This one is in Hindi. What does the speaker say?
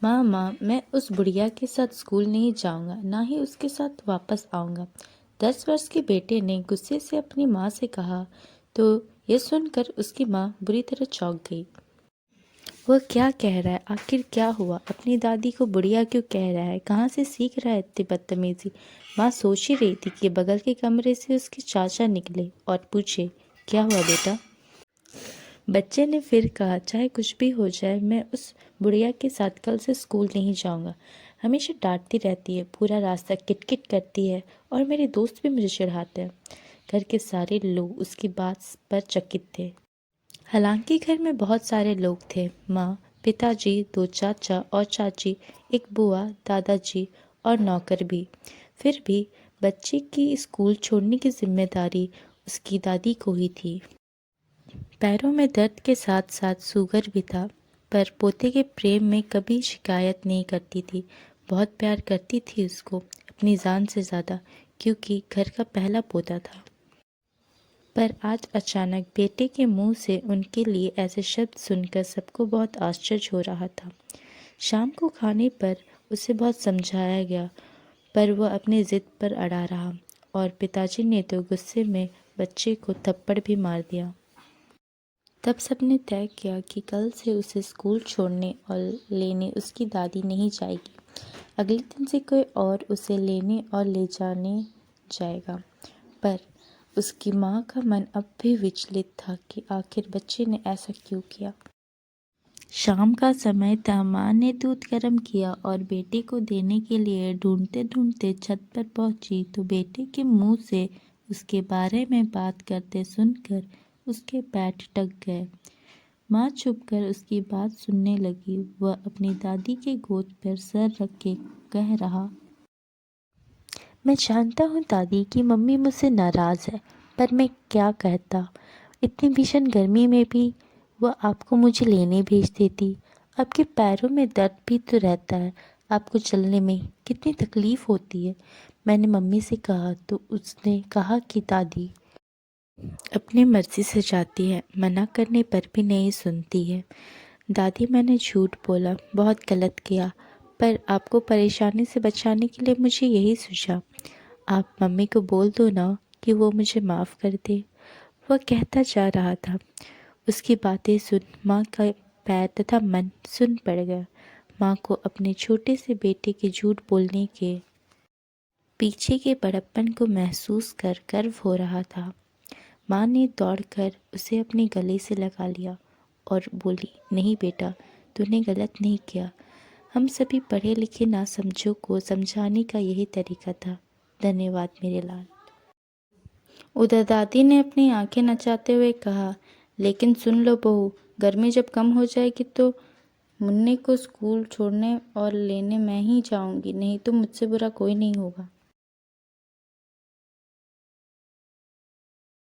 माँ माँ, मैं उस बुढ़िया के साथ स्कूल नहीं जाऊंगा, ना ही उसके साथ वापस आऊंगा। 10 वर्ष के बेटे ने गुस्से से अपनी माँ से कहा तो यह सुनकर उसकी माँ बुरी तरह चौंक गई। वह क्या कह रहा है? आखिर क्या हुआ? अपनी दादी को बुढ़िया क्यों कह रहा है? कहाँ से सीख रहा है इतनी बदतमीजी? माँ सोच ही रही थी कि बगल के कमरे से उसके चाचा निकले और पूछे, क्या हुआ बेटा? बच्चे ने फिर कहा, चाहे कुछ भी हो जाए, मैं उस बुढ़िया के साथ कल से स्कूल नहीं जाऊंगा। हमेशा डांटती रहती है, पूरा रास्ता किटकिट करती है और मेरे दोस्त भी मुझे चिढ़ाते हैं। घर के सारे लोग उसकी बात पर चकित थे। हालांकि घर में बहुत सारे लोग थे, माँ, पिताजी, 2 चाचा और चाची, एक बुआ, दादाजी और नौकर भी। फिर भी बच्चे की स्कूल छोड़ने की जिम्मेदारी उसकी दादी को ही थी। पैरों में दर्द के साथ साथ शुगर भी था, पर पोते के प्रेम में कभी शिकायत नहीं करती थी। बहुत प्यार करती थी उसको, अपनी जान से ज़्यादा, क्योंकि घर का पहला पोता था। पर आज अचानक बेटे के मुंह से उनके लिए ऐसे शब्द सुनकर सबको बहुत आश्चर्य हो रहा था। शाम को खाने पर उसे बहुत समझाया गया, पर वह अपनी जिद पर अड़ा रहा और पिताजी ने तो गुस्से में बच्चे को थप्पड़ भी मार दिया। तब सबने तय किया कि कल से उसे स्कूल छोड़ने और लेने उसकी दादी नहीं जाएगी। अगले दिन से कोई और उसे लेने और ले जाने जाएगा। पर उसकी माँ का मन अब भी विचलित था कि आखिर बच्चे ने ऐसा क्यों किया। शाम का समय था। माँ ने दूध गर्म किया और बेटे को देने के लिए ढूंढते ढूंढते छत पर पहुंची तो बेटे के मुंह से उसके बारे में बात करते सुनकर उसके पैर ठिठक गए। माँ चुपकर उसकी बात सुनने लगी। वह अपनी दादी के गोद पर सर रख के कह रहा, मैं जानता हूँ दादी कि मम्मी मुझसे नाराज़ है, पर मैं क्या कहता। इतनी भीषण गर्मी में भी वह आपको मुझे लेने भेज देती। आपके पैरों में दर्द भी तो रहता है, आपको चलने में कितनी तकलीफ़ होती है। मैंने मम्मी से कहा तो उसने कहा कि दादी अपनी मर्जी से जाती है, मना करने पर भी नहीं सुनती है। दादी, मैंने झूठ बोला, बहुत गलत किया, पर आपको परेशानी से बचाने के लिए मुझे यही सूझा। आप मम्मी को बोल दो ना कि वो मुझे माफ़ कर दे। वह कहता जा रहा था। उसकी बातें सुन माँ का पैर तथा मन सुन पड़ गया। माँ को अपने छोटे से बेटे के झूठ बोलने के पीछे के बड़प्पन को महसूस कर गर्व हो रहा था। माँ ने दौड़कर उसे अपने गले से लगा लिया और बोली, नहीं बेटा, तूने गलत नहीं किया। हम सभी पढ़े लिखे नासमझों को समझाने का यही तरीका था। धन्यवाद मेरे लाल। उधर दादी ने अपनी आंखें नचाते हुए कहा, लेकिन सुन लो बहू, गर्मी जब कम हो जाएगी तो मुन्ने को स्कूल छोड़ने और लेने मैं ही जाऊंगी, नहीं तो मुझसे बुरा कोई नहीं होगा।